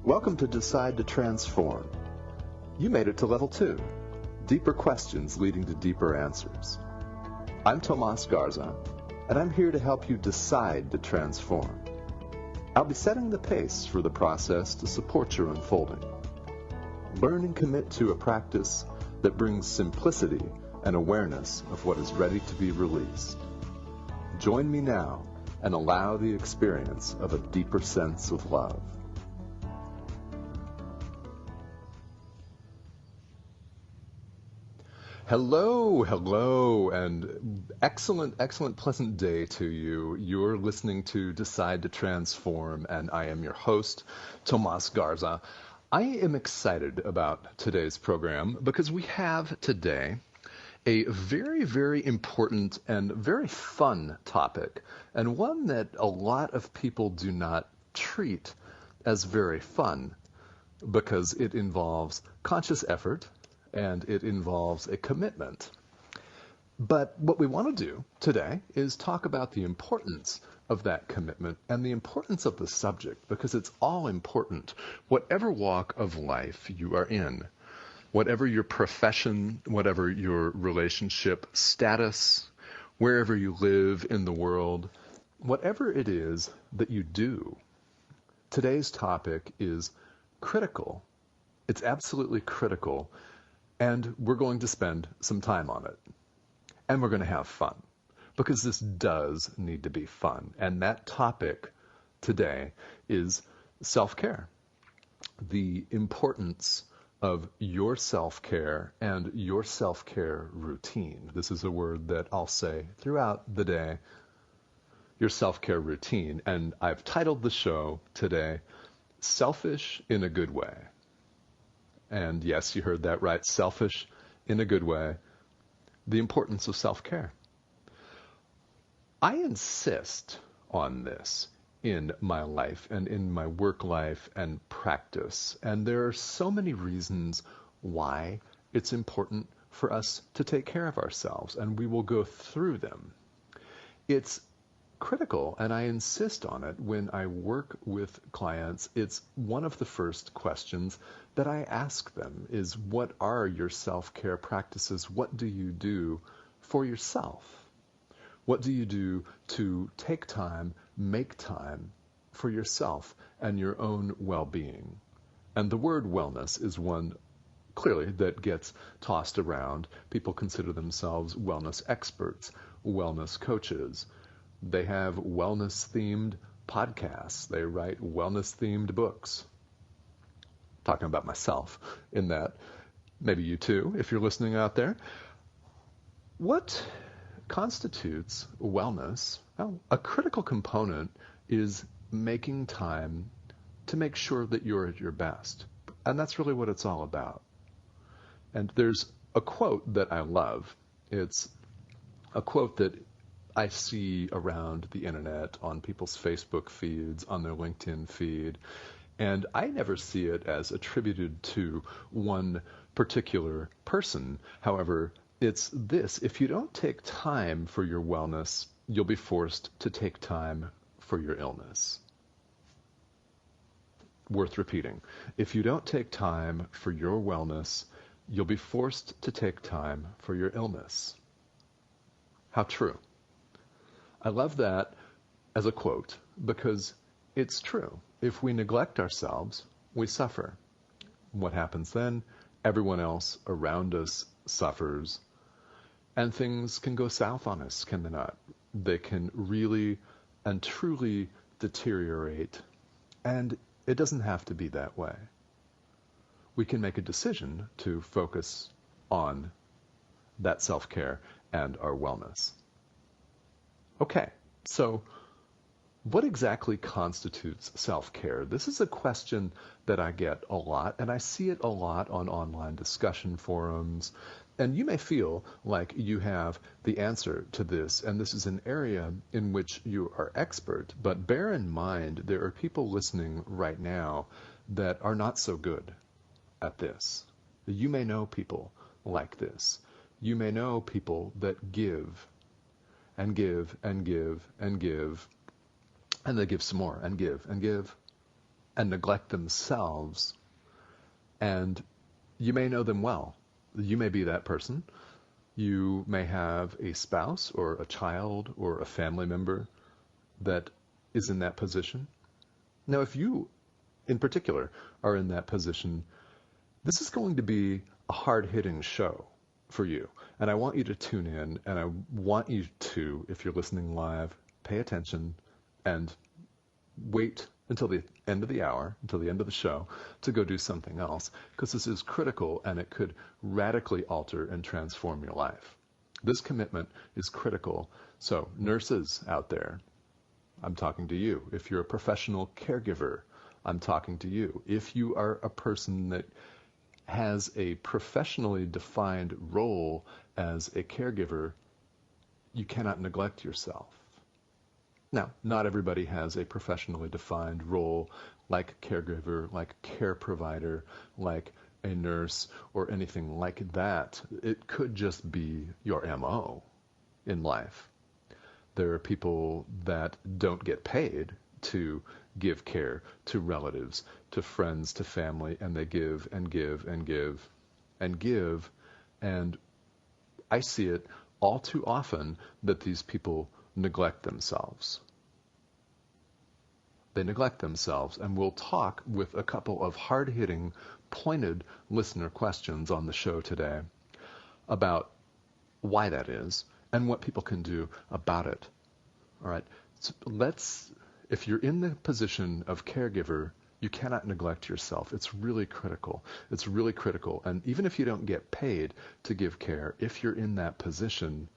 Welcome to Decide to Transform. You made it to level 2, deeper questions leading to deeper answers. I'm Tomas Garza, and I'm here to help you decide to transform. I'll be setting the pace for the process to support your unfolding. Learn and commit to a practice that brings simplicity and awareness of what is ready to be released. Join me now and allow the experience of a deeper sense of love. Hello, and excellent, pleasant day to you. You're listening to Decide to Transform, and I am your host, Tomas Garza. I am excited about today's program because we have today a very, very important and very fun topic, and one that a lot of people do not treat as very fun because it involves conscious effort and it involves a commitment. But what we want to do today is talk about the importance of that commitment and the importance of the subject, because it's all important, whatever walk of life you are in, whatever your profession, whatever your relationship status, wherever you live in the world, whatever it is that you do. Today's topic is critical. It's absolutely critical. And we're going to spend some time on it. And we're going to have fun, because this does need to be fun. And that topic today is self-care. The importance of your self-care and your self-care routine. This is a word that I'll say throughout the day, your self-care routine. And I've titled the show today, Selfish in a Good Way. And yes, you heard that right, selfish in a good way, the importance of self-care. I insist on this in my life and in my work life and practice. And there are so many reasons why it's important for us to take care of ourselves, and we will go through them. It's critical, and I insist on it when I work with clients. It's one of the first questions that I ask them is, what are your self-care practices? What do you do for yourself? What do you do to take time, make time for yourself and your own well-being? And the word wellness is one clearly that gets tossed around. People consider themselves wellness experts, wellness coaches. They have wellness-themed podcasts. They write wellness-themed books. Talking about myself in that. Maybe you too, if you're listening out there. What constitutes wellness? Well, a critical component is making time to make sure that you're at your best. And that's really what it's all about. And there's a quote that I love. It's a quote that I see around the internet, on people's Facebook feeds, on their LinkedIn feed, and I never see it as attributed to one particular person. However, it's this: if you don't take time for your wellness, you'll be forced to take time for your illness. Worth repeating. If you don't take time for your wellness, you'll be forced to take time for your illness. How true. I love that as a quote because it's true. If we neglect ourselves, we suffer. What happens then? Everyone else around us suffers, and things can go south on us, can they not? They can really and truly deteriorate, and it doesn't have to be that way. We can make a decision to focus on that self-care and our wellness. Okay, so what exactly constitutes self-care? This is a question that I get a lot, and I see it a lot on online discussion forums. And you may feel like you have the answer to this, and this is an area in which you are expert. But bear in mind, there are people listening right now that are not so good at this. You may know people like this. You may know people that give and give and give and give, and they give some more and give and give, and neglect themselves. And you may know them well. You may be that person. You may have a spouse or a child or a family member that is in that position. Now, if you in particular are in that position, this is going to be a hard-hitting show for you. And I want you to tune in, and I want you to, if you're listening live, pay attention and wait until the end of the hour, until the end of the show, to go do something else, because this is critical and it could radically alter and transform your life. This commitment is critical. So, nurses out there, I'm talking to you. If you're a professional caregiver, I'm talking to you. If you are a person that has a professionally defined role as a caregiver, you cannot neglect yourself. Now, not everybody has a professionally defined role like caregiver, like care provider, like a nurse, or anything like that. It could just be your MO in life. There are people that don't get paid to give care to relatives, to friends, to family, and they give and give and give and give. And I see it all too often that these people neglect themselves. They neglect themselves, and we'll talk with a couple of hard-hitting, pointed listener questions on the show today about why that is and what people can do about it. All right, so if you're in the position of caregiver, you cannot neglect yourself. It's really critical. It's really critical. And even if you don't get paid to give care, if you're in that position,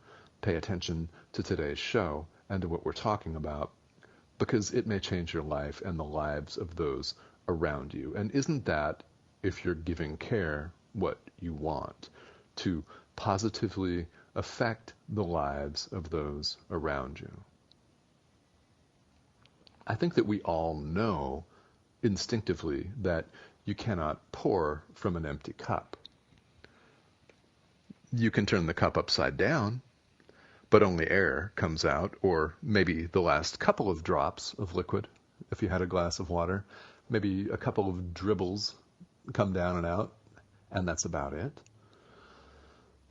pay attention to today's show and to what we're talking about, because it may change your life and the lives of those around you. And isn't that, if you're giving care, what you want? To positively affect the lives of those around you. I think that we all know instinctively that you cannot pour from an empty cup. You can turn the cup upside down, but only air comes out, or maybe the last couple of drops of liquid, if you had a glass of water, maybe a couple of dribbles come down and out, and that's about it.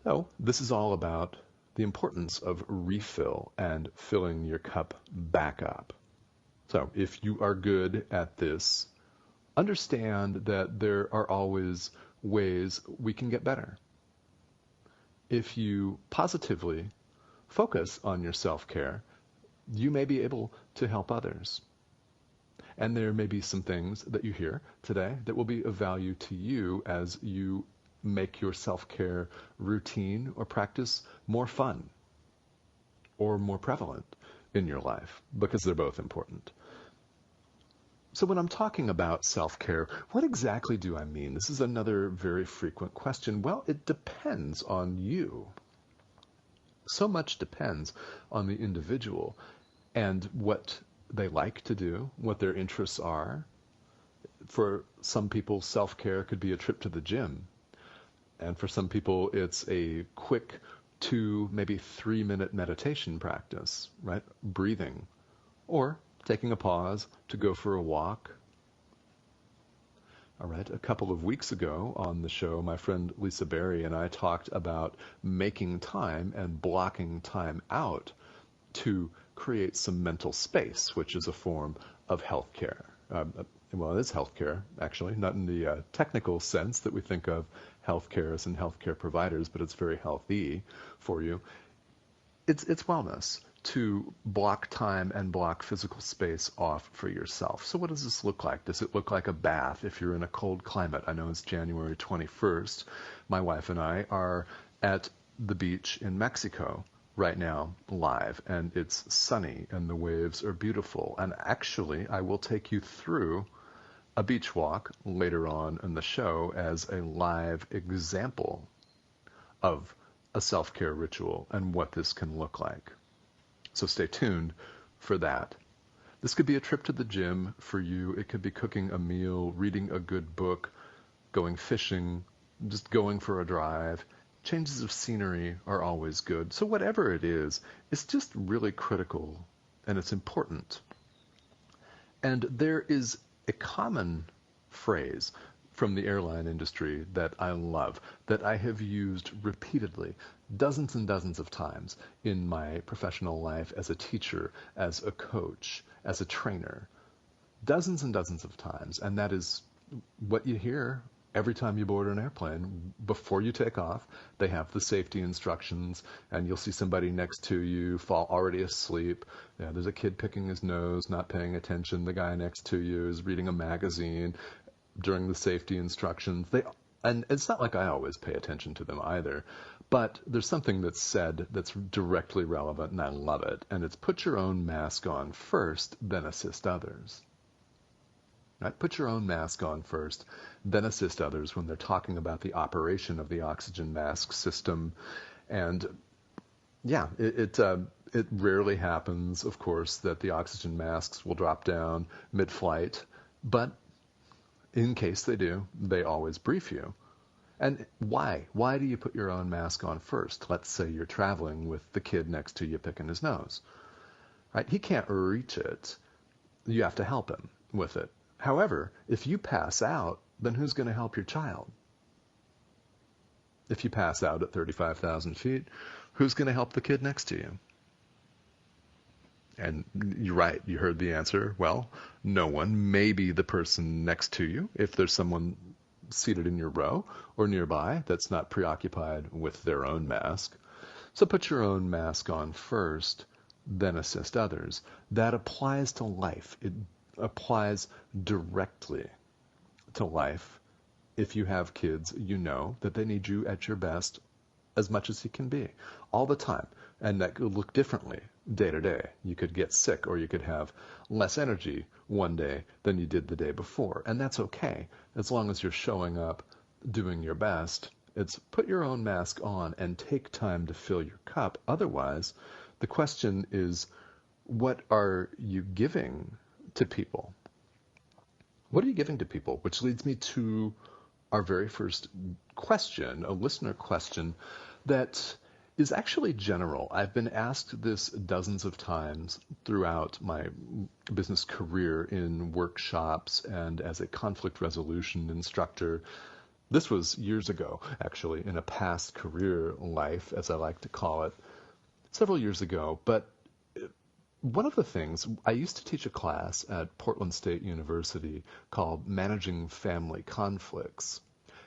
So this is all about the importance of refill and filling your cup back up. So if you are good at this, understand that there are always ways we can get better. If you positively focus on your self-care, you may be able to help others. And there may be some things that you hear today that will be of value to you as you make your self-care routine or practice more fun or more prevalent in your life, because they're both important. So when I'm talking about self-care, what exactly do I mean? This is another very frequent question. Well, it depends on you. So much depends on the individual and what they like to do, what their interests are. For some people, self-care could be a trip to the gym. And for some people, it's a quick 2, maybe 3-minute meditation practice, right? Breathing. Or taking a pause to go for a walk. All right, a couple of weeks ago on the show, my friend Lisa Berry and I talked about making time and blocking time out to create some mental space, which is a form of healthcare. Well, it is healthcare, actually, not in the technical sense that we think of healthcare as in healthcare providers, but it's very healthy for you. It's wellness to block time and block physical space off for yourself. So what does this look like? Does it look like a bath if you're in a cold climate? I know it's January 21st. My wife and I are at the beach in Mexico right now live, and it's sunny and the waves are beautiful. And actually, I will take you through a beach walk later on in the show as a live example of a self-care ritual and what this can look like. So stay tuned for that. This could be a trip to the gym for you. It could be cooking a meal, reading a good book, going fishing, just going for a drive. Changes of scenery are always good. So whatever it is, it's just really critical and it's important. And there is A common phrase from the airline industry that I love, that I have used repeatedly, dozens and dozens of times in my professional life as a teacher, as a coach, as a trainer, dozens and dozens of times, and that is what you hear every time you board an airplane. Before you take off, they have the safety instructions, and you'll see somebody next to you fall already asleep. Yeah, there's a kid picking his nose, not paying attention. The guy next to you is reading a magazine during the safety instructions. And it's not like I always pay attention to them either, but there's something that's said that's directly relevant, and I love it. And it's put your own mask on first, then assist others. Right? Put your own mask on first, then assist others when they're talking about the operation of the oxygen mask system. And yeah, it rarely happens, of course, that the oxygen masks will drop down mid-flight, but in case they do, they always brief you. And why? Why do you put your own mask on first? Let's say you're traveling with the kid next to you picking his nose. Right? He can't reach it. You have to help him with it. However, if you pass out, then who's going to help your child? If you pass out at 35,000 feet, who's going to help the kid next to you? And you're right, you heard the answer. Well, no one. Maybe the person next to you, if there's someone seated in your row or nearby that's not preoccupied with their own mask. So put your own mask on first, then assist others. That applies to life. It applies directly to life. If you have kids, you know that they need you at your best as much as you can be, all the time. And that could look differently day to day. You could get sick, or you could have less energy one day than you did the day before. And that's okay, as long as you're showing up, doing your best. It's put your own mask on and take time to fill your cup. Otherwise, the question is, what are you giving to people? What are you giving to people? Which leads me to our very first question, a listener question that is actually general. I've been asked this dozens of times throughout my business career in workshops and as a conflict resolution instructor. This was years ago, actually, in a past career life, as I like to call it, several years ago. But one of the things, I used to teach a class at Portland State University called Managing Family Conflicts.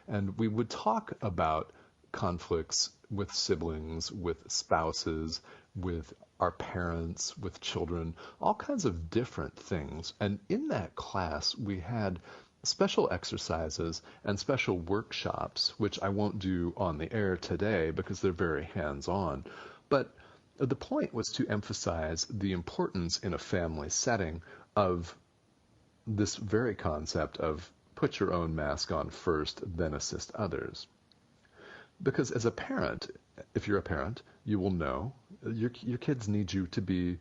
And we would talk about conflicts with siblings, with spouses, with our parents, with children, all kinds of different things. And in that class, we had special exercises and special workshops, which I won't do on the air today because they're very hands-on. But the point was to emphasize the importance in a family setting of this very concept of put your own mask on first, then assist others. Because as a parent, if you're a parent, you will know your kids need you to be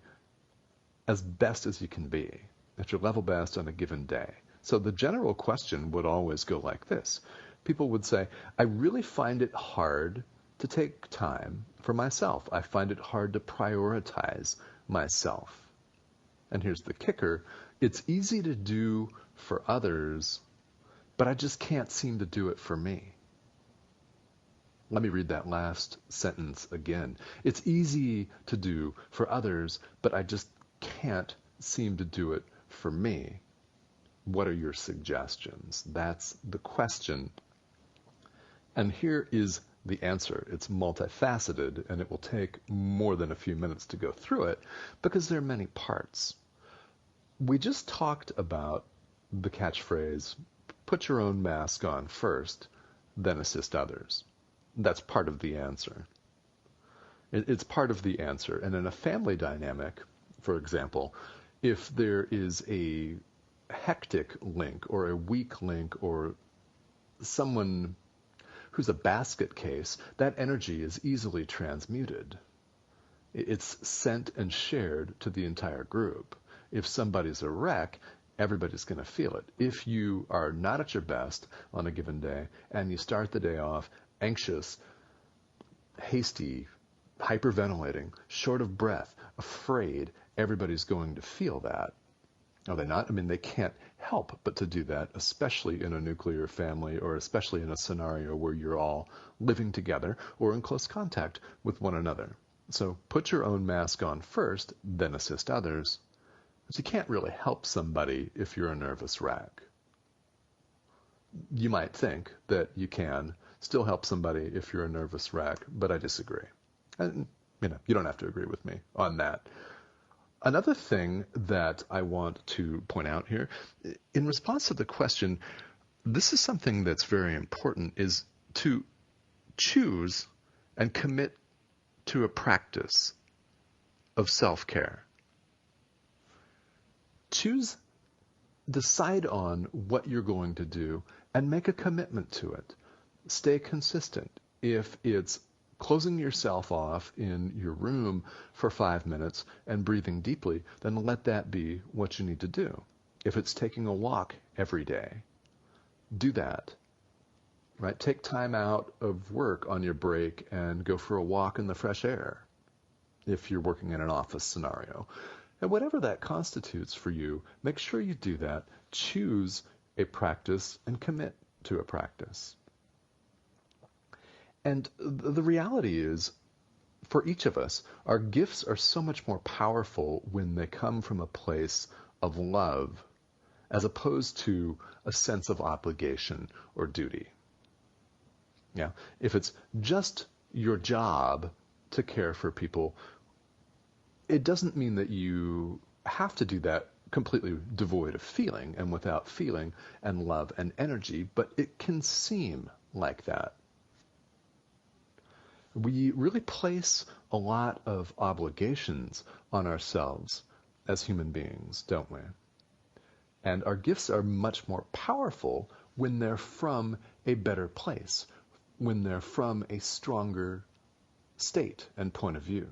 as best as you can be, at your level best on a given day. So the general question would always go like this. People would say, I really find it hard to take time for myself. I find it hard to prioritize myself. And here's the kicker. It's easy to do for others, but I just can't seem to do it for me. Let me read that last sentence again. It's easy to do for others, but I just can't seem to do it for me. What are your suggestions? That's the question. And here is the answer. It's multifaceted, and it will take more than a few minutes to go through it because there are many parts. We just talked about the catchphrase, put your own mask on first, then assist others. That's part of the answer. It's part of the answer. And in a family dynamic, for example, if there is a hectic link or a weak link or someone who's a basket case, that energy is easily transmuted. It's sent and shared to the entire group. If somebody's a wreck, everybody's going to feel it. If you are not at your best on a given day and you start the day off anxious, hasty, hyperventilating, short of breath, afraid, everybody's going to feel that. Are they not? I mean, they can't help but to do that, especially in a nuclear family or especially in a scenario where you're all living together or in close contact with one another. So put your own mask on first, then assist others. But you can't really help somebody if you're a nervous wreck. You might think that you can still help somebody if you're a nervous wreck, but I disagree. And, you don't have to agree with me on that. Another thing that I want to point out here, in response to the question, this is something that's very important, is to choose and commit to a practice of self-care. Decide on what you're going to do and make a commitment to it. Stay consistent. If it's closing yourself off in your room for 5 minutes and breathing deeply, then let that be what you need to do. If it's taking a walk every day, do that. Right? Take time out of work on your break and go for a walk in the fresh air if you're working in an office scenario. And whatever that constitutes for you, make sure you do that. Choose a practice and commit to a practice. And the reality is, for each of us, our gifts are so much more powerful when they come from a place of love as opposed to a sense of obligation or duty. Yeah, if it's just your job to care for people, it doesn't mean that you have to do that completely devoid of feeling and without feeling and love and energy, but it can seem like that. We really place a lot of obligations on ourselves as human beings, don't we? And our gifts are much more powerful when they're from a better place, when they're from a stronger state and point of view.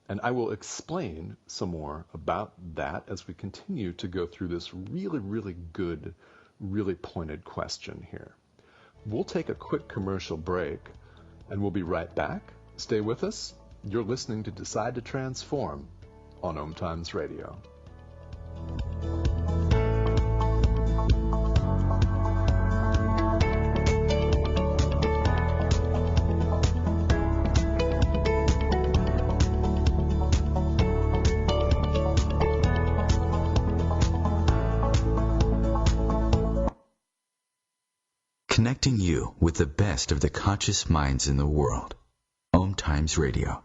And I will explain some more about that as we continue to go through this really, really good, really pointed question here. We'll take a quick commercial break, and we'll be right back. Stay with us. You're listening to Decide to Transform on OMTimes Radio. Connecting you with the best of the conscious minds in the world. OMTimes Radio.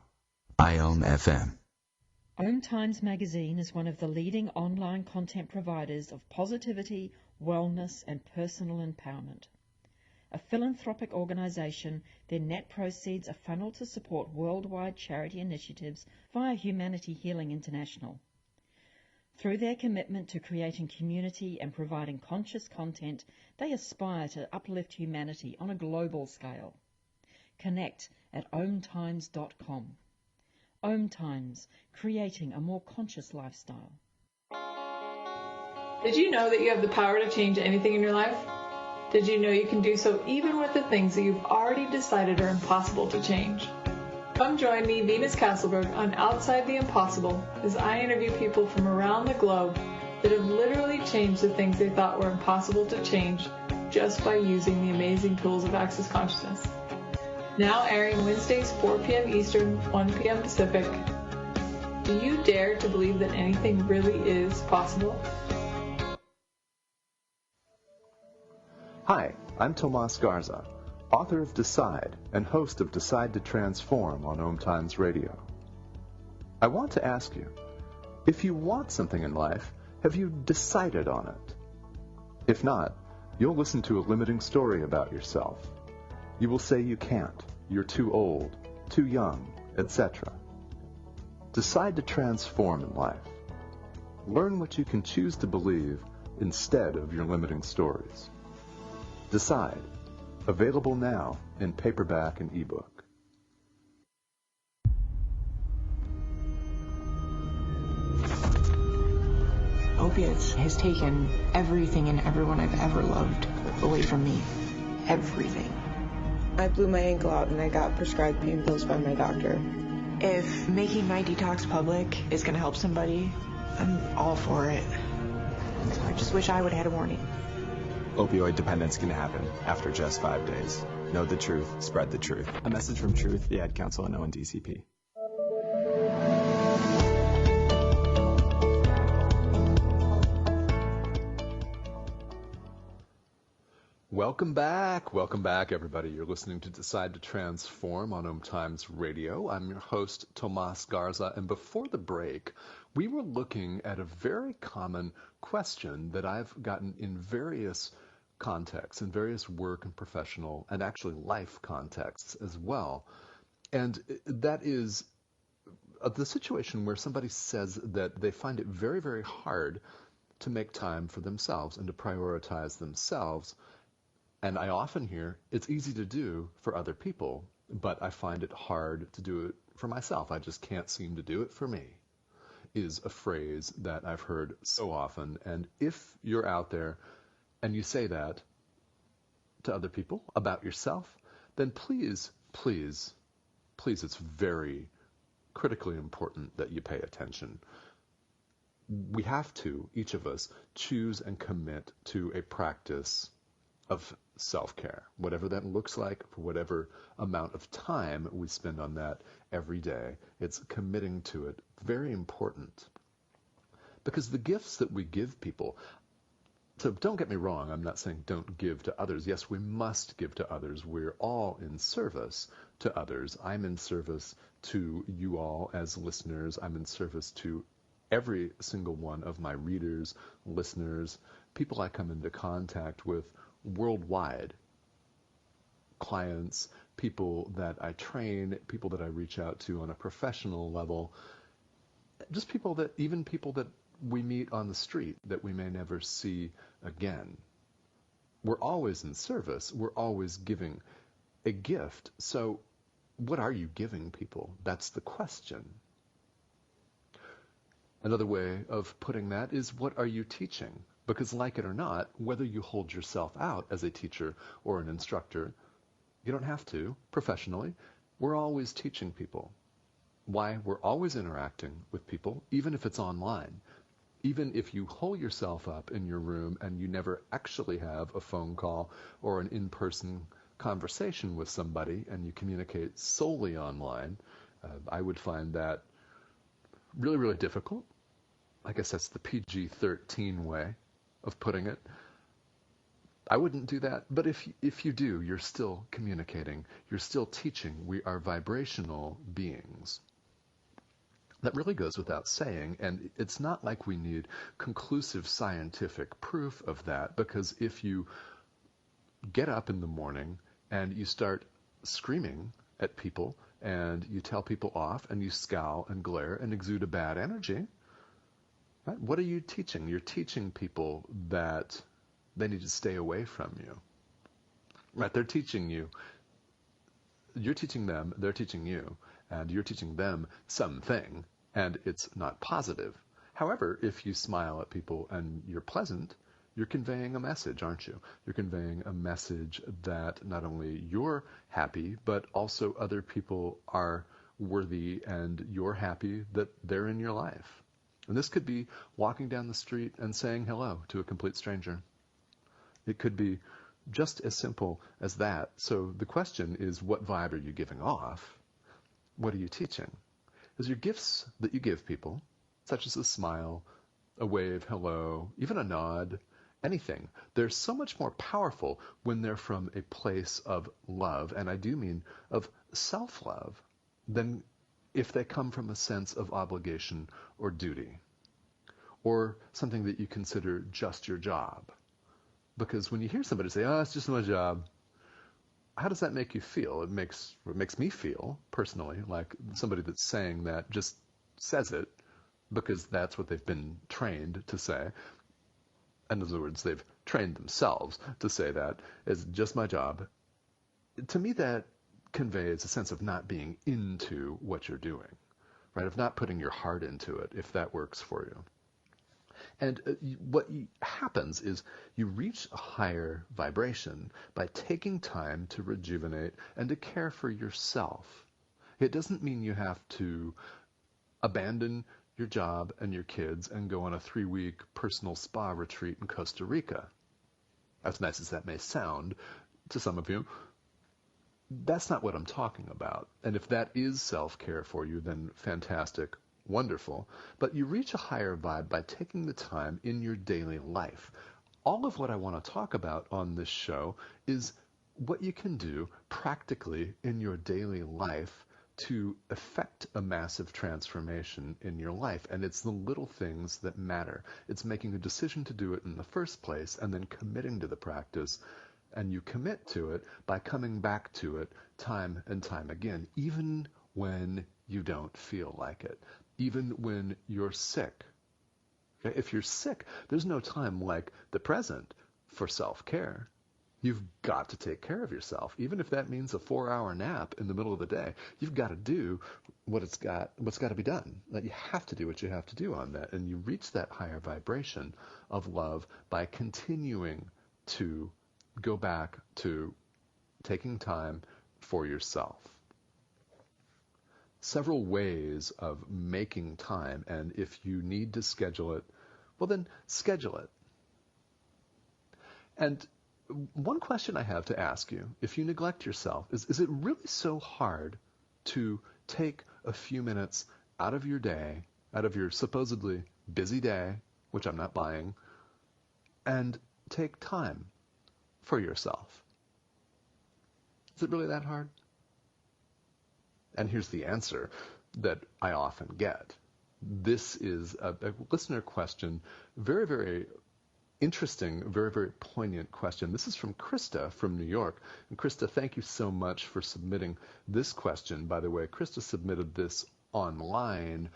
IOM FM. OMTimes magazine is one of the leading online content providers of positivity, wellness, and personal empowerment. A philanthropic organization, their net proceeds are funneled to support worldwide charity initiatives via Humanity Healing International. Through their commitment to creating community and providing conscious content, they aspire to uplift humanity on a global scale. Connect at omtimes.com. OMTimes, creating a more conscious lifestyle. Did you know that you have the power to change anything in your life? Did you know you can do so even with the things that you've already decided are impossible to change? Come join me, Venus Castleberg, on Outside the Impossible as I interview people from around the globe that have literally changed the things they thought were impossible to change just by using the amazing tools of Access Consciousness. Now airing Wednesdays 4 p.m. Eastern, 1 p.m. Pacific. Do you dare to believe that anything really is possible? Hi, I'm Tomas Garza, author of Decide and host of Decide to Transform on OMTimes Radio. I want to ask you, if you want something in life, have you decided on it? If not, you'll listen to a limiting story about yourself. You will say you can't, you're too old, too young, etc. Decide to transform in life. Learn what you can choose to believe instead of your limiting stories. Decide. Available now in paperback and ebook. Opiates has taken everything and everyone I've ever loved away from me. Everything. I blew my ankle out and I got prescribed pain pills by my doctor. If making my detox public is going to help somebody, I'm all for it. I just wish I would have had a warning. Opioid dependence can happen after just 5 days. Know the truth, spread the truth. A message from Truth, the Ad Council, and ONDCP. Welcome back, everybody. You're listening to Decide to Transform on OMTimes Radio. I'm your host, Tomas Garza, and before the break, we were looking at a very common question that I've gotten in various contexts, in various work and professional, and actually life contexts as well. And that is the situation where somebody says that they find it very, very hard to make time for themselves and to prioritize themselves. And I often hear, it's easy to do for other people, but I find it hard to do it for myself. I just can't seem to do it for me, is a phrase that I've heard so often. And if you're out there and you say that to other people about yourself, then please, please, please, it's very critically important that you pay attention. We have to, each of us, choose and commit to a practice of self-care, whatever that looks like, for whatever amount of time we spend on that every day. It's committing to it. Very important. Because the gifts that we give people, so don't get me wrong, I'm not saying don't give to others. Yes, we must give to others. We're all in service to others. I'm in service to you all as listeners. I'm in service to every single one of my readers, listeners, people I come into contact with worldwide, clients, people that I train, people that I reach out to on a professional level, just people that we meet on the street that we may never see again. We're always in service. We're always giving a gift. So what are you giving people? That's the question. Another way of putting that is, what are you teaching? Because like it or not, whether you hold yourself out as a teacher or an instructor, you don't have to professionally. We're always teaching people. Why? We're always interacting with people, even if it's online. Even if you hole yourself up in your room and you never actually have a phone call or an in-person conversation with somebody and you communicate solely online, I would find that really, really difficult. I guess that's the PG-13 way of putting it. I wouldn't do that, but if you do, you're still communicating. You're still teaching. We are vibrational beings. That really goes without saying, and it's not like we need conclusive scientific proof of that, because if you get up in the morning and you start screaming at people and you tell people off and you scowl and glare and exude a bad energy, right? What are you teaching? You're teaching people that they need to stay away from you. Right? They're teaching you. You're teaching them, they're teaching you, and you're teaching them something, and it's not positive. However, if you smile at people and you're pleasant, you're conveying a message, aren't you? You're conveying a message that not only you're happy, but also other people are worthy and you're happy that they're in your life. And this could be walking down the street and saying hello to a complete stranger. It could be just as simple as that. So the question is, what vibe are you giving off? What are you teaching? Because your gifts that you give people, such as a smile, a wave, hello, even a nod, anything, they're so much more powerful when they're from a place of love, and I do mean of self-love, than if they come from a sense of obligation or duty, or something that you consider just your job. Because when you hear somebody say, oh, it's just my job, how does that make you feel? It makes me feel, personally, like somebody that's saying that just says it because that's what they've been trained to say. In other words, they've trained themselves to say that as just my job. To me, that conveys a sense of not being into what you're doing, right? Of not putting your heart into it, if that works for you. And what happens is you reach a higher vibration by taking time to rejuvenate and to care for yourself. It doesn't mean you have to abandon your job and your kids and go on a 3-week personal spa retreat in Costa Rica. As nice as that may sound to some of you, that's not what I'm talking about. And if that is self-care for you, then fantastic, wonderful. But you reach a higher vibe by taking the time in your daily life. All of what I want to talk about on this show is what you can do practically in your daily life to effect a massive transformation in your life. And it's the little things that matter. It's making a decision to do it in the first place and then committing to the practice. And you commit to it by coming back to it time and time again, even when you don't feel like it, even when you're sick. Okay? If you're sick, there's no time like the present for self-care. You've got to take care of yourself. Even if that means a 4-hour nap in the middle of the day, you've got to do what's got to be done. That you have to do what you have to do on that. And you reach that higher vibration of love by continuing to go back to taking time for yourself. Several ways of making time, and if you need to schedule it, well then schedule it. And one question I have to ask you, if you neglect yourself, is it really so hard to take a few minutes out of your day, out of your supposedly busy day, which I'm not buying, and take time for yourself? Is it really that hard? And here's the answer that I often get. This is a listener question, very, very interesting, very, very poignant question. This is from Krista from New York. And Krista, thank you so much for submitting this question. By the way, Krista submitted this online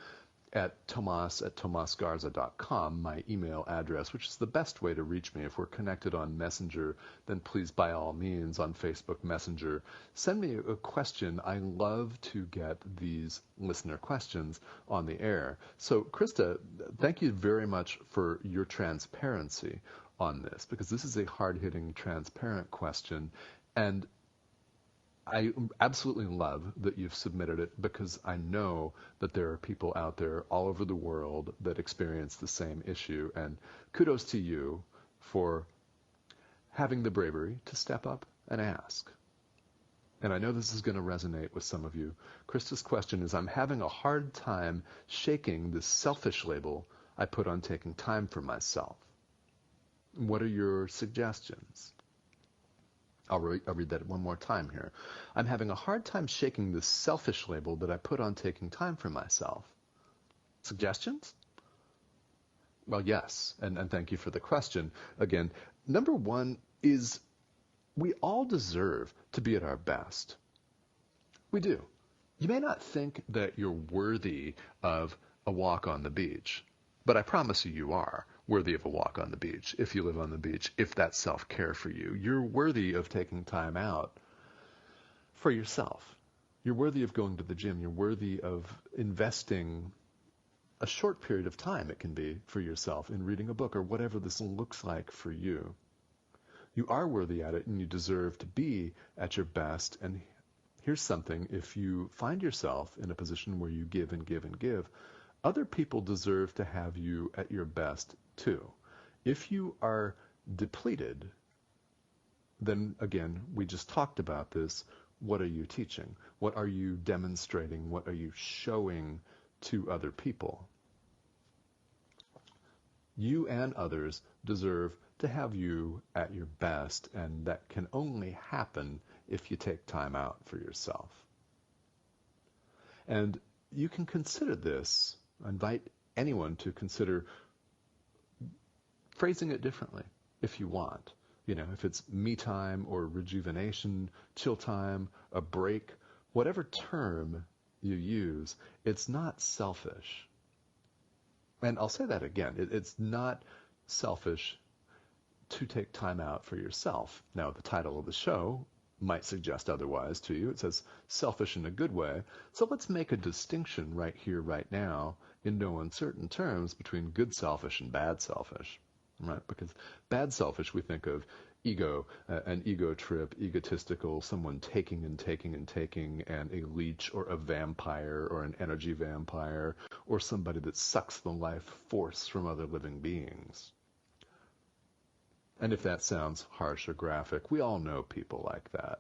at tomas@tomasgarza.com, my email address, which is the best way to reach me. If we're connected on Messenger, then please, by all means, on Facebook Messenger, send me a question. I love to get these listener questions on the air. So, Krista, thank you very much for your transparency on this, because this is a hard-hitting, transparent question. And I absolutely love that you've submitted it, because I know that there are people out there all over the world that experience the same issue. And kudos to you for having the bravery to step up and ask. And I know this is going to resonate with some of you. Krista's question is, I'm having a hard time shaking this selfish label I put on taking time for myself. What are your suggestions? I'll read that one more time here. I'm having a hard time shaking this selfish label that I put on taking time for myself. Suggestions? Well, yes, and thank you for the question. Again, number one is we all deserve to be at our best. We do. You may not think that you're worthy of a walk on the beach, but I promise you are worthy of a walk on the beach, if you live on the beach, if that's self-care for you. You're worthy of taking time out for yourself. You're worthy of going to the gym. You're worthy of investing a short period of time, it can be, for yourself in reading a book or whatever this looks like for you. You are worthy at it, and you deserve to be at your best. And here's something: if you find yourself in a position where you give and give and give, other people deserve to have you at your best too. If you are depleted, then again, we just talked about this. What are you teaching? What are you demonstrating? What are you showing to other people? You and others deserve to have you at your best, and that can only happen if you take time out for yourself. And you can consider this. I invite anyone to consider phrasing it differently if you want. You know, if it's me time or rejuvenation, chill time, a break, whatever term you use, it's not selfish. And I'll say that again. It's not selfish to take time out for yourself. Now, the title of the show might suggest otherwise to you. It says selfish in a good way. So let's make a distinction right here, right now, in no uncertain terms, between good selfish and bad selfish. Right? Because bad selfish we think of an ego trip, egotistical, someone taking and taking and taking, and a leech or a vampire or an energy vampire, or somebody that sucks the life force from other living beings. And if that sounds harsh or graphic, we all know people like that.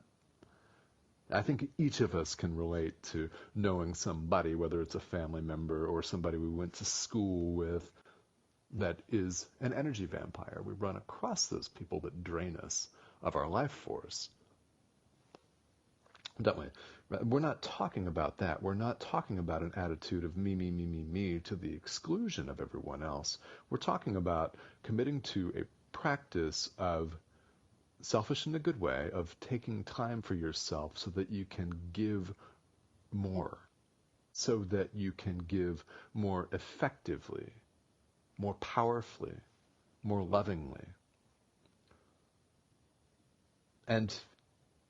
I think each of us can relate to knowing somebody, whether it's a family member or somebody we went to school with, that is an energy vampire. We run across those people that drain us of our life force, don't we? We're not talking about that. We're not talking about an attitude of me, me, me, me, me to the exclusion of everyone else. We're talking about committing to a practice of selfish in a good way, of taking time for yourself so that you can give more, so that you can give more effectively, more powerfully, more lovingly. And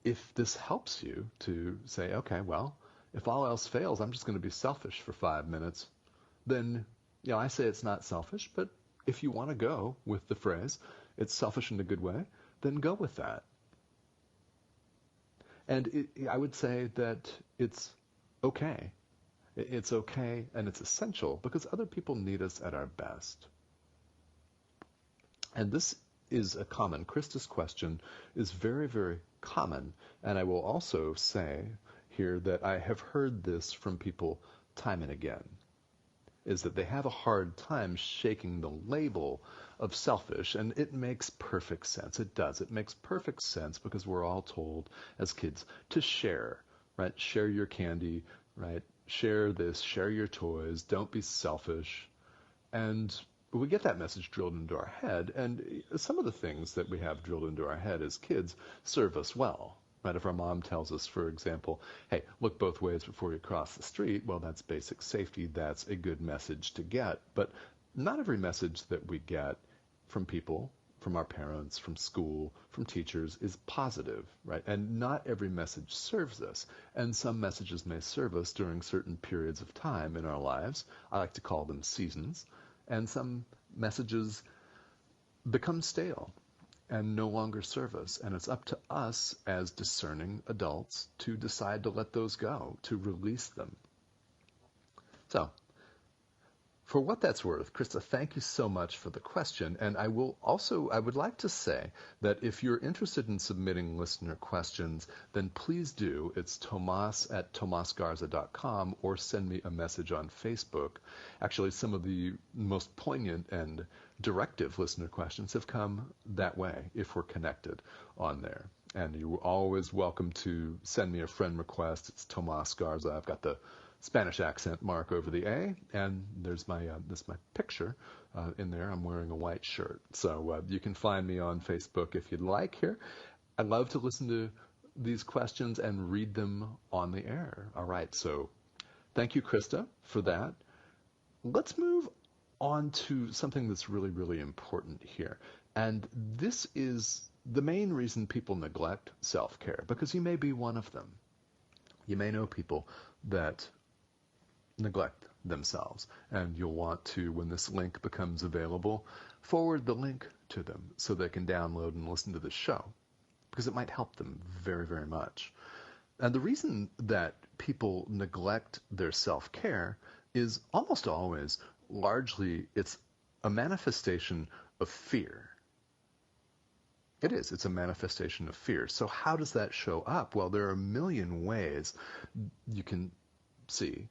if this helps you to say, okay, well, if all else fails, I'm just going to be selfish for 5 minutes, then, I say it's not selfish, but if you want to go with the phrase, it's selfish in a good way, then go with that. And I would say that it's okay. It's okay and it's essential because other people need us at our best. And this is a common. Krista's question is very, very common. And I will also say here that I have heard this from people time and again, is that they have a hard time shaking the label of selfish, and it makes perfect sense. It does. It makes perfect sense because we're all told as kids to share, right? Share your candy, right? Share this, share your toys, don't be selfish. And we get that message drilled into our head, and some of the things that we have drilled into our head as kids serve us well. Right? If our mom tells us, for example, hey, look both ways before you cross the street, well, that's basic safety. That's a good message to get. But not every message that we get from people, from our parents, from school, from teachers is positive, right? And not every message serves us. And some messages may serve us during certain periods of time in our lives. I like to call them seasons. And some messages become stale and no longer serve us. And it's up to us as discerning adults to decide to let those go, to release them. So, for what that's worth, Krista, thank you so much for the question. And I would like to say that if you're interested in submitting listener questions, then please do. It's tomas@tomasgarza.com, or send me a message on Facebook. Actually, some of the most poignant and directive listener questions have come that way if we're connected on there. And you're always welcome to send me a friend request. It's Tomas Garza. I've got the Spanish accent mark over the A, and there's my picture in there. I'm wearing a white shirt. So you can find me on Facebook if you'd like here. I'd love to listen to these questions and read them on the air. All right, so thank you, Krista, for that. Let's move on to something that's really, really important here. And this is the main reason people neglect self-care, because you may be one of them. You may know people that neglect themselves, and you'll want to, when this link becomes available, forward the link to them so they can download and listen to the show, because it might help them very, very much. And the reason that people neglect their self-care is almost always, largely, it's a manifestation of fear. It is. It's a manifestation of fear. So how does that show up? Well, there are a million ways you can see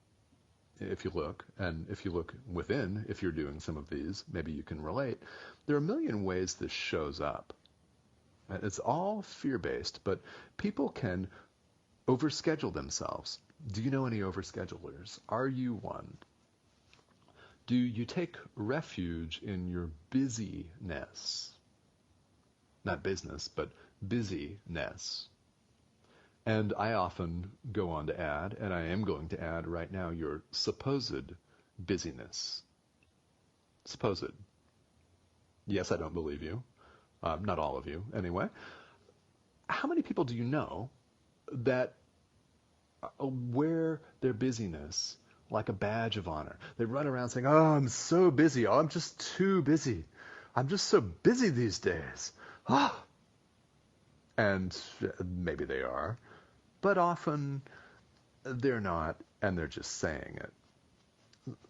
if you look, and if you look within, if you're doing some of these, maybe you can relate. There are a million ways this shows up. It's all fear-based, but people can overschedule themselves. Do you know any overschedulers? Are you one? Do you take refuge in your busyness? Not business, but busyness. And I often go on to add, and I am going to add right now, your supposed busyness. Supposed. Yes, I don't believe you. Not all of you, anyway. How many people do you know that wear their busyness like a badge of honor? They run around saying, oh, I'm so busy. Oh, I'm just too busy. I'm just so busy these days. Ah. And maybe they are, but often they're not, and they're just saying it.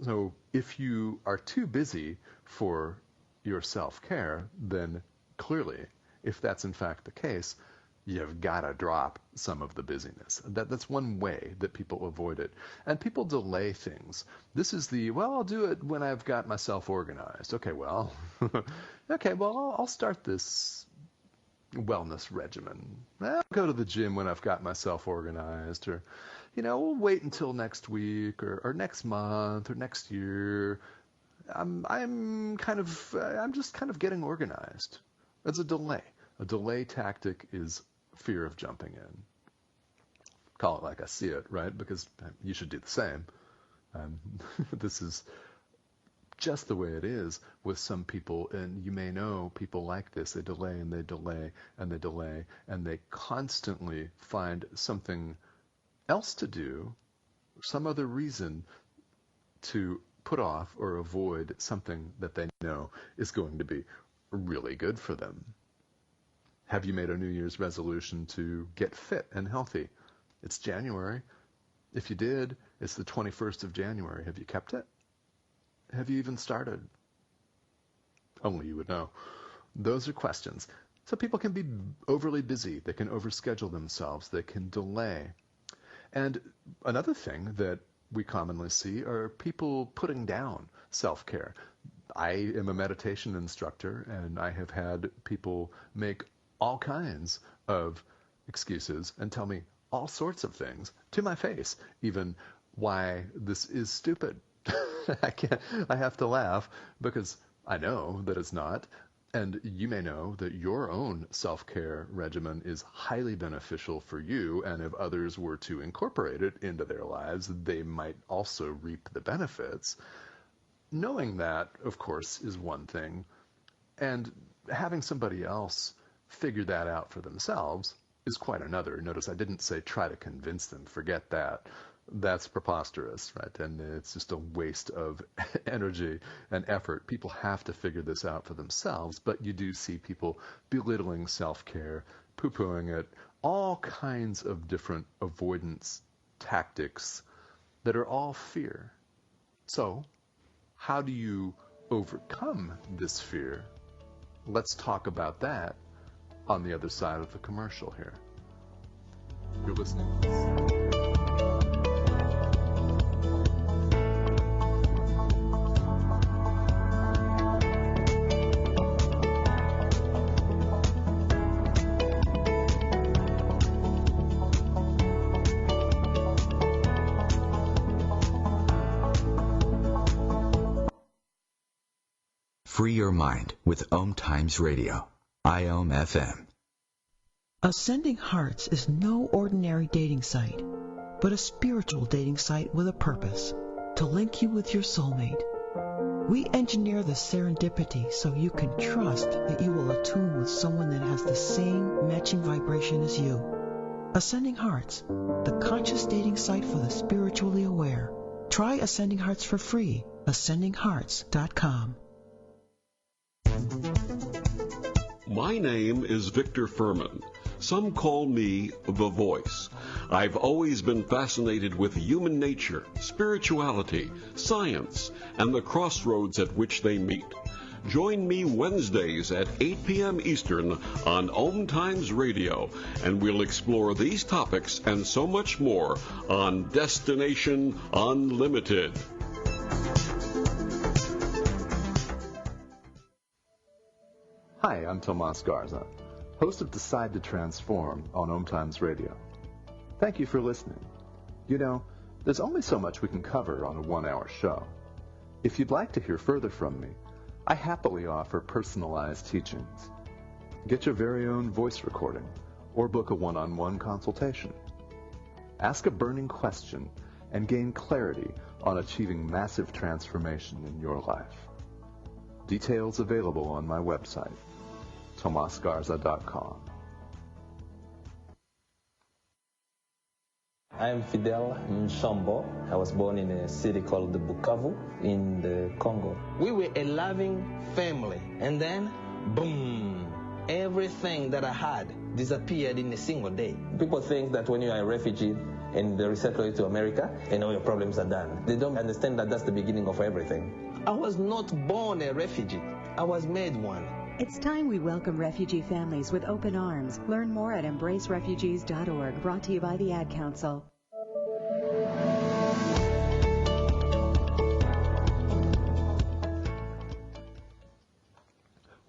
So if you are too busy for your self-care, then clearly, if that's in fact the case, you've got to drop some of the busyness. That's one way that people avoid it. And people delay things. This is well, I'll do it when I've got myself organized. Okay, well, I'll start this wellness regimen. I'll go to the gym when I've got myself organized, or, we'll wait until next week or next month or next year. I'm just kind of getting organized. It's a delay. A delay tactic is fear of jumping in. Call it like I see it, right? Because you should do the same. This is just the way it is with some people, and you may know people like this. They delay and they delay and they delay, and they constantly find something else to do, some other reason to put off or avoid something that they know is going to be really good for them. Have you made a New Year's resolution to get fit and healthy? It's January. If you did, it's the 21st of January. Have you kept it? Have you even started? Only you would know. Those are questions. So people can be overly busy. They can overschedule themselves. They can delay. And another thing that we commonly see are people putting down self-care. I am a meditation instructor, and I have had people make all kinds of excuses and tell me all sorts of things to my face, even why this is stupid. I have to laugh because I know that it's not. And you may know that your own self-care regimen is highly beneficial for you, and if others were to incorporate it into their lives, they might also reap the benefits. Knowing that, of course, is one thing, and having somebody else figure that out for themselves is quite another. Notice I didn't say try to convince them. Forget that. That's preposterous, right? And it's just a waste of energy and effort. People have to figure this out for themselves, but you do see people belittling self-care, poo-pooing it, all kinds of different avoidance tactics that are all fear. So, how do you overcome this fear? Let's talk about that on the other side of the commercial here. You're listening. Free your mind with OMTimes Radio, IOM FM. Ascending Hearts is no ordinary dating site, but a spiritual dating site with a purpose, to link you with your soulmate. We engineer the serendipity so you can trust that you will attune with someone that has the same matching vibration as you. Ascending Hearts, the conscious dating site for the spiritually aware. Try Ascending Hearts for free, ascendinghearts.com. My name is Victor Furman. Some call me the Voice. I've always been fascinated with human nature, spirituality, science, and the crossroads at which they meet. Join me Wednesdays at 8 p.m. Eastern on OMTimes Radio, and we'll explore these topics and so much more on Destination Unlimited. Hi, I'm Tomas Garza, host of Decide to Transform on OMTimes Radio. Thank you for listening. You know, there's only so much we can cover on a 1-hour show. If you'd like to hear further from me, I happily offer personalized teachings. Get your very own voice recording or book a one-on-one consultation. Ask a burning question and gain clarity on achieving massive transformation in your life. Details available on my website, tomasgarza.com. I'm Fidel Nshambo. I was born in a city called Bukavu in the Congo. We were a loving family, and then, boom, everything that I had disappeared in a single day. People think that when you are a refugee and they resettle you to America and all your problems are done. They don't understand that that's the beginning of everything. I was not born a refugee. I was made one. It's time we welcome refugee families with open arms. Learn more at embracerefugees.org, brought to you by the Ad Council.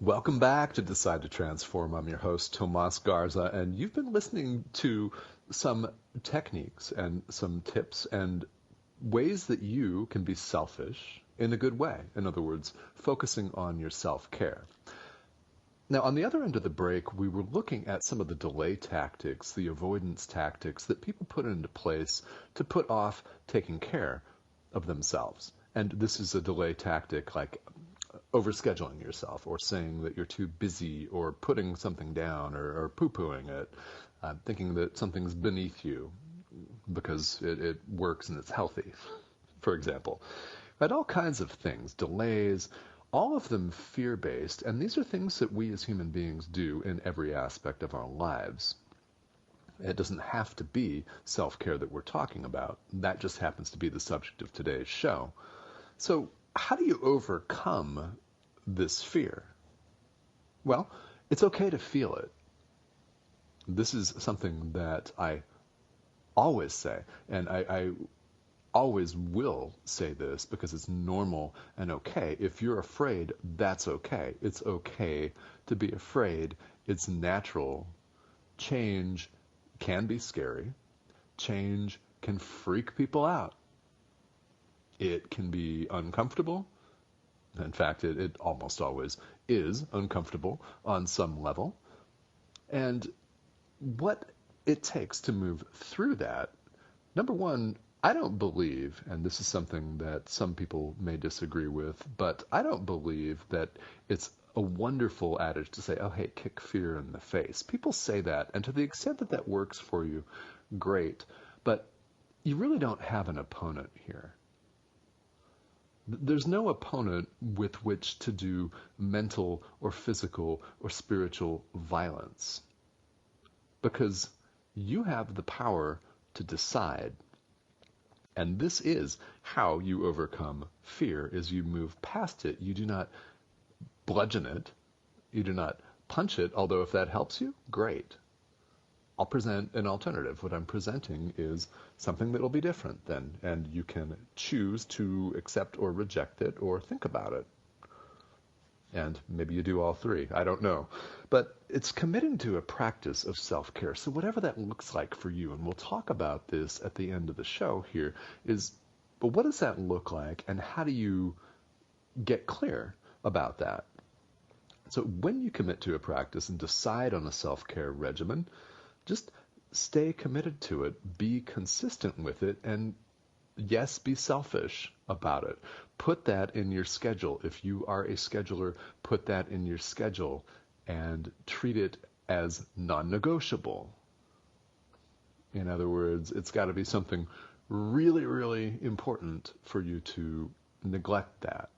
Welcome back to Decide to Transform. I'm your host, Tomas Garza, and you've been listening to some techniques and some tips and ways that you can be selfish in a good way. In other words, focusing on your self-care. Now, on the other end of the break, we were looking at some of the delay tactics, the avoidance tactics that people put into place to put off taking care of themselves. And this is a delay tactic like overscheduling yourself, or saying that you're too busy, or putting something down, or poo-pooing it, thinking that something's beneath you because it works and it's healthy, for example. Right, all kinds of things, delays, all of them fear-based, and these are things that we as human beings do in every aspect of our lives. It doesn't have to be self-care that we're talking about. That just happens to be the subject of today's show. So how do you overcome this fear? Well, it's okay to feel it. This is something that I always say, and I always will say this because it's normal and okay. If you're afraid, that's okay. It's okay to be afraid. It's natural. Change can be scary. Change can freak people out. It can be uncomfortable. In fact, it almost always is uncomfortable on some level. And what it takes to move through that, number one, I don't believe, and this is something that some people may disagree with, but I don't believe that it's a wonderful adage to say, oh, hey, kick fear in the face. People say that, and to the extent that that works for you, great. But you really don't have an opponent here. There's no opponent with which to do mental or physical or spiritual violence, because you have the power to decide. And this is how you overcome fear, is you move past it. You do not bludgeon it. You do not punch it, although if that helps you, great. I'll present an alternative. What I'm presenting is something that will be different then, and you can choose to accept or reject it or think about it. And maybe you do all three. I don't know. But it's committing to a practice of self-care. So whatever that looks like for you, and we'll talk about this at the end of the show here, is, but what does that look like, and how do you get clear about that? So when you commit to a practice and decide on a self-care regimen, just stay committed to it, be consistent with it, and yes, be selfish about it. Put that in your schedule. If you are a scheduler, put that in your schedule and treat it as non-negotiable. In other words, it's got to be something really, really important for you to neglect that.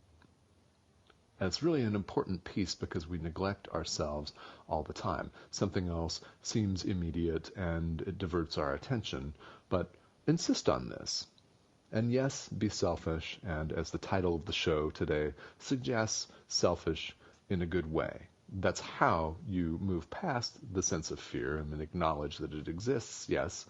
And it's really an important piece because we neglect ourselves all the time. Something else seems immediate and it diverts our attention, but insist on this. And yes, be selfish, and as the title of the show today suggests, selfish in a good way. That's how you move past the sense of fear and then acknowledge that it exists, yes,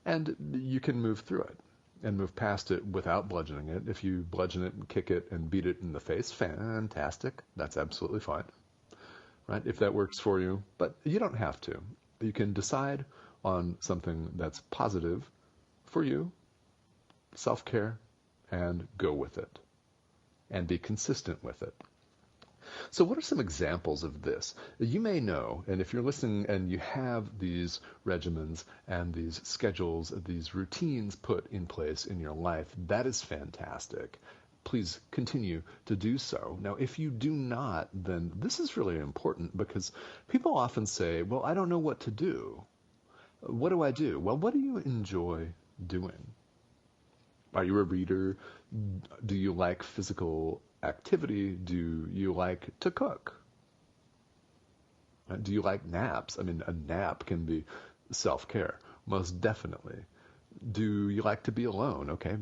and you can move through it and move past it without bludgeoning it. If you bludgeon it and kick it and beat it in the face, fantastic. That's absolutely fine, right? If that works for you, but you don't have to. You can decide on something that's positive for you, self-care, and go with it and be consistent with it. So what are some examples of this? You may know, and if you're listening and you have these regimens and these schedules, these routines put in place in your life, that is fantastic. Please continue to do so. Now, if you do not, then this is really important because people often say, well, I don't know what to do. What do I do? Well, what do you enjoy doing? Are you a reader? Do you like physical activity? Do you like to cook? Do you like naps? I mean, a nap can be self-care, most definitely. Do you like to be alone? Okay,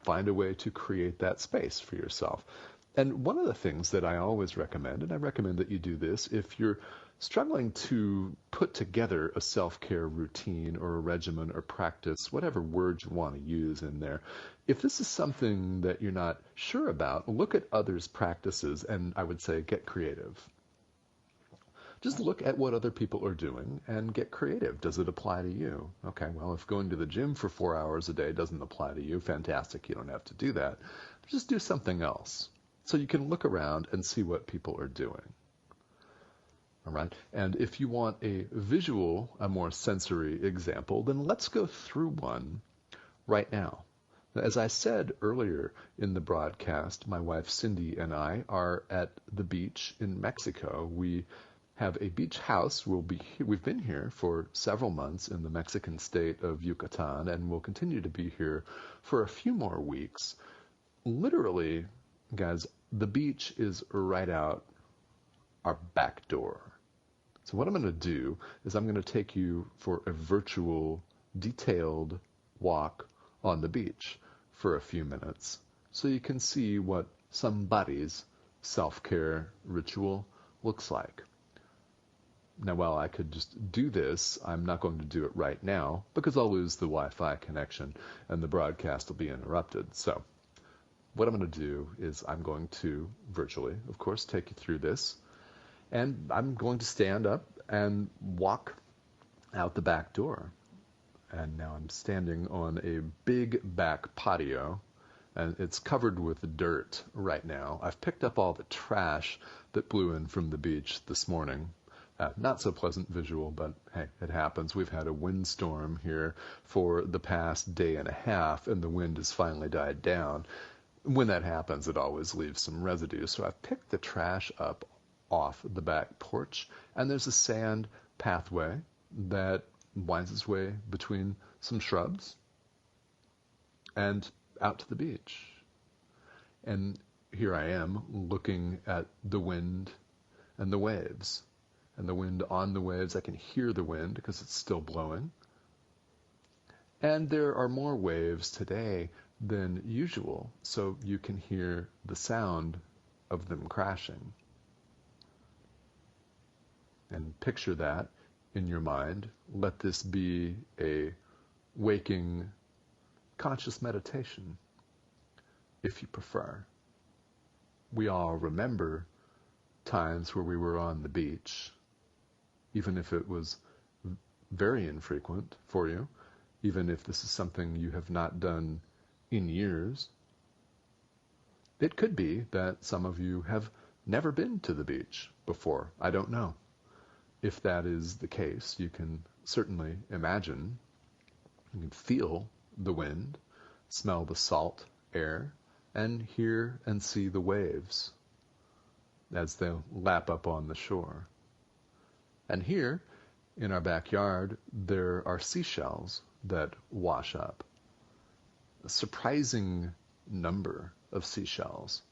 find a way to create that space for yourself. And one of the things that I always recommend, and I recommend that you do this if you're struggling to put together a self-care routine or a regimen or practice, whatever word you want to use in there, if this is something that you're not sure about, look at others' practices and I would say get creative. Just look at what other people are doing and get creative. Does it apply to you? Okay, well, if going to the gym for 4 hours a day doesn't apply to you, fantastic, you don't have to do that. Just do something else. So you can look around and see what people are doing. All right, and if you want a visual, a more sensory example, then let's go through one right now. As I said earlier in the broadcast, my wife Cindy and I are at the beach in Mexico. We have a beach house. We've been here for several months in the Mexican state of Yucatan, and we'll continue to be here for a few more weeks. Literally, guys, the beach is right out our back door. So what I'm going to do is I'm going to take you for a virtual, detailed walk on the beach for a few minutes so you can see what somebody's self-care ritual looks like. Now, while I could just do this, I'm not going to do it right now because I'll lose the Wi-Fi connection and the broadcast will be interrupted. So what I'm going to do is I'm going to virtually, of course, take you through this. And I'm going to stand up and walk out the back door. And now I'm standing on a big back patio, and it's covered with dirt right now. I've picked up all the trash that blew in from the beach this morning. Not so pleasant visual, but hey, it happens. We've had a windstorm here for the past day and a half, and the wind has finally died down. When that happens, it always leaves some residue. So I've picked the trash up off the back porch, and there's a sand pathway that winds its way between some shrubs and out to the beach. And here I am looking at the wind and the waves. And the wind on the waves, I can hear the wind because it's still blowing. And there are more waves today than usual, so you can hear the sound of them crashing. And picture that in your mind. Let this be a waking, conscious meditation, if you prefer. We all remember times where we were on the beach, even if it was very infrequent for you, even if this is something you have not done in years. It could be that some of you have never been to the beach before. I don't know. If that is the case, you can certainly imagine, you can feel the wind, smell the salt air, and hear and see the waves as they lap up on the shore. And here, in our backyard, there are seashells that wash up. A surprising number of seashells.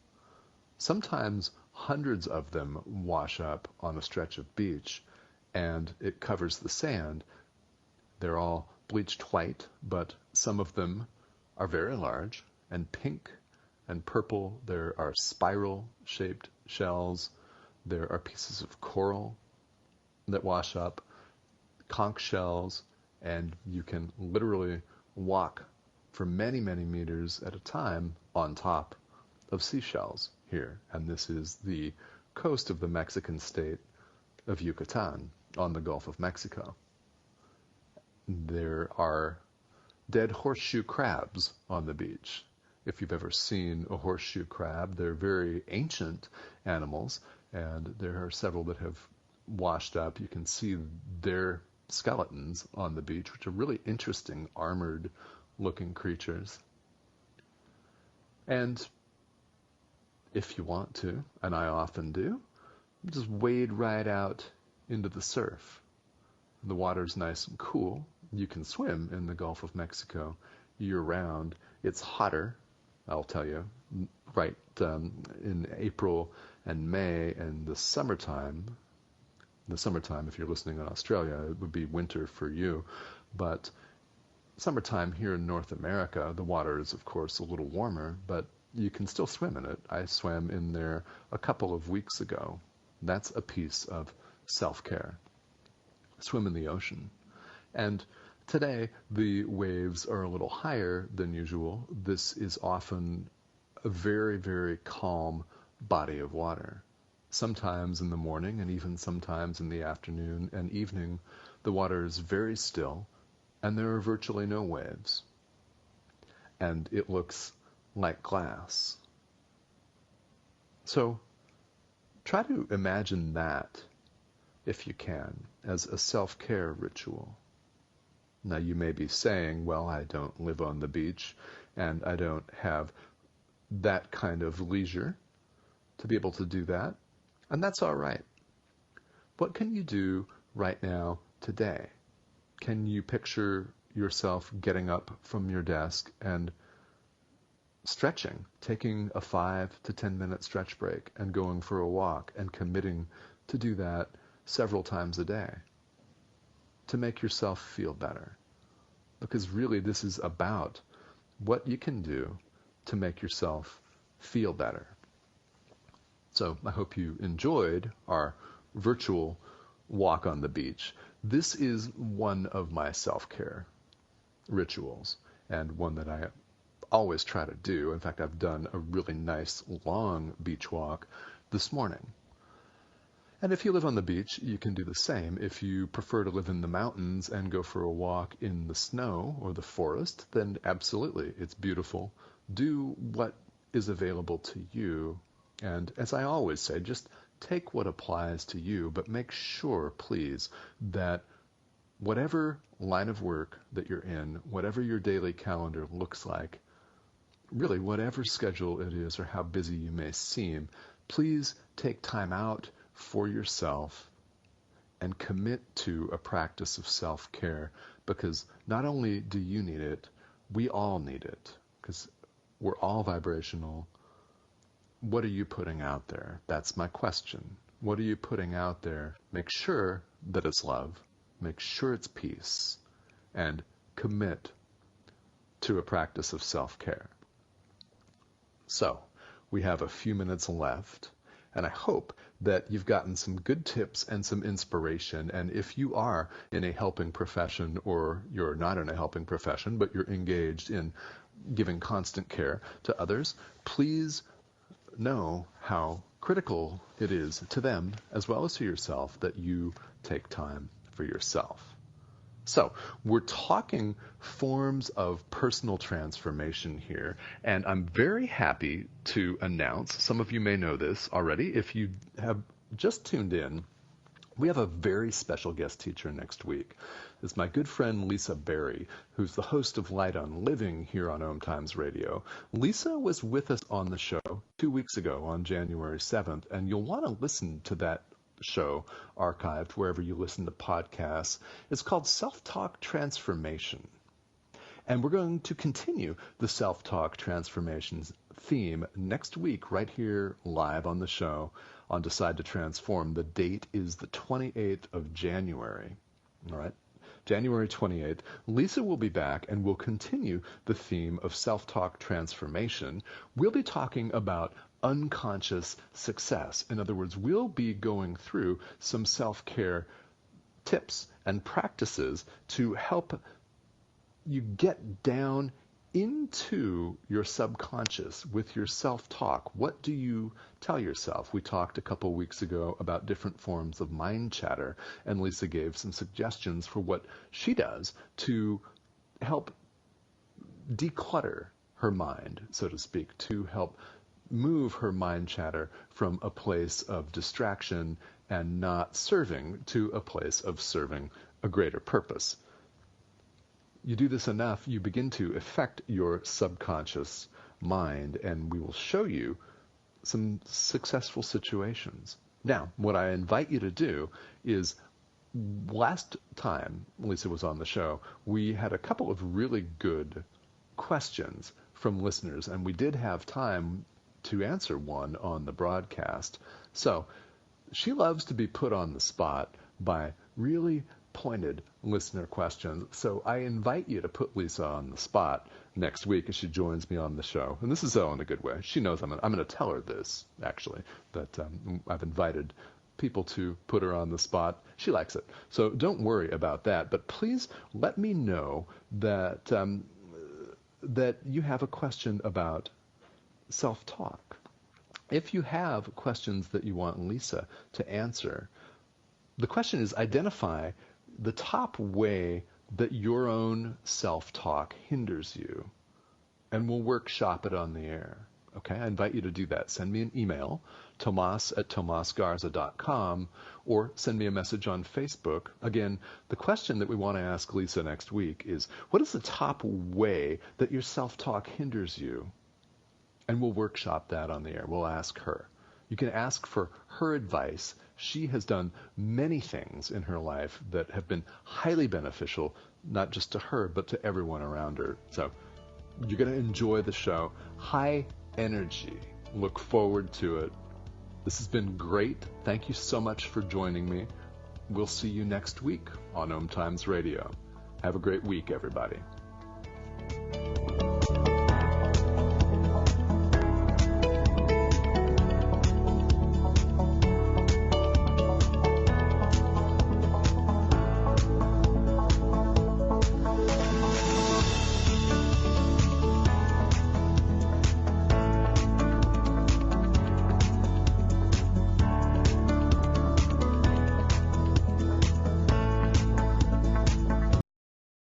Sometimes hundreds of them wash up on a stretch of beach, and it covers the sand. They're all bleached white, but some of them are very large and pink and purple. There are spiral-shaped shells. There are pieces of coral that wash up, conch shells, and you can literally walk for many, many meters at a time on top of seashells here. And this is the coast of the Mexican state of Yucatan on the Gulf of Mexico. There are dead horseshoe crabs on the beach. If you've ever seen a horseshoe crab, they're very ancient animals, and there are several that have washed up. You can see their skeletons on the beach, which are really interesting, armored-looking creatures. And if you want to, and I often do, just wade right out into the surf. The water's nice and cool. You can swim in the Gulf of Mexico year-round. It's hotter, I'll tell you, right in April and May and the summertime. the summertime. If you're listening in Australia, it would be winter for you. But summertime here in North America, the water is, of course, a little warmer, but you can still swim in it. I swam in there a couple of weeks ago. That's a piece of self-care. Swim in the ocean. And today, the waves are a little higher than usual. This is often a very, very calm body of water. Sometimes in the morning and even sometimes in the afternoon and evening, the water is very still and there are virtually no waves. And it looks like glass. So try to imagine that, if you can, as a self-care ritual. Now you may be saying, well, I don't live on the beach and I don't have that kind of leisure to be able to do that. And that's all right. What can you do right now, today? Can you picture yourself getting up from your desk and stretching, taking a 5 to 10 minute stretch break and going for a walk and committing to do that several times a day to make yourself feel better? Because really this is about what you can do to make yourself feel better. So I hope you enjoyed our virtual walk on the beach. This is one of my self-care rituals and one that I always try to do. In fact, I've done a really nice long beach walk this morning. And if you live on the beach, you can do the same. If you prefer to live in the mountains and go for a walk in the snow or the forest, then absolutely, it's beautiful. Do what is available to you. And as I always say, just take what applies to you, but make sure, please, that whatever line of work that you're in, whatever your daily calendar looks like, really whatever schedule it is or how busy you may seem, please take time out for yourself and commit to a practice of self-care, because not only do you need it, we all need it, because we're all vibrational. What are you putting out there? That's my question. What are you putting out there? Make sure that it's love. Make sure it's peace. And commit to a practice of self-care. So, we have a few minutes left, and I hope that you've gotten some good tips and some inspiration. And if you are in a helping profession, or you're not in a helping profession, but you're engaged in giving constant care to others, please know how critical it is to them as well as to yourself that you take time for yourself. So we're talking forms of personal transformation here, and I'm very happy to announce, some of you may know this already, if you have just tuned in, we have a very special guest teacher next week. It's my good friend Lisa Berry, who's the host of Light on Living here on OMTimes Radio. Lisa was with us on the show 2 weeks ago on January 7th, and you'll want to listen to that show archived wherever you listen to podcasts. It's called Self-Talk Transformation. And we're going to continue the Self-Talk Transformations theme next week right here live on the show on Decide to Transform. The date is the 28th of January. All right? January 28th, Lisa will be back and we'll continue the theme of self-talk transformation. We'll be talking about unconscious success. In other words, we'll be going through some self-care tips and practices to help you get down into your subconscious with your self-talk. What do you tell yourself? We talked a couple weeks ago about different forms of mind chatter, and Lisa gave some suggestions for what she does to help declutter her mind, so to speak, to help move her mind chatter from a place of distraction and not serving to a place of serving a greater purpose. You do this enough, you begin to affect your subconscious mind, and we will show you some successful situations. Now, what I invite you to do is, last time Lisa was on the show, we had a couple of really good questions from listeners, and we did have time to answer one on the broadcast. So She loves to be put on the spot by really pointed listener questions. So I invite you to put Lisa on the spot next week as she joins me on the show. And this is all in a good way. She knows I'm going to tell her this, actually, that I've invited people to put her on the spot. She likes it. So don't worry about that. But please let me know that that you have a question about self-talk. If you have questions that you want Lisa to answer, the question is identify the top way that your own self-talk hinders you, and we'll workshop it on the air. Okay, I invite you to do that. Send me an email, tomas@tomasgarza.com, or send me a message on Facebook. Again, the question that we want to ask Lisa next week is, what is the top way that your self-talk hinders you? And we'll workshop that on the air. We'll ask her. You can ask for her advice. She has done many things in her life that have been highly beneficial, not just to her, but to everyone around her. So you're going to enjoy the show. High energy. Look forward to it. This has been great. Thank you so much for joining me. We'll see you next week on OMTimes Radio. Have a great week, everybody.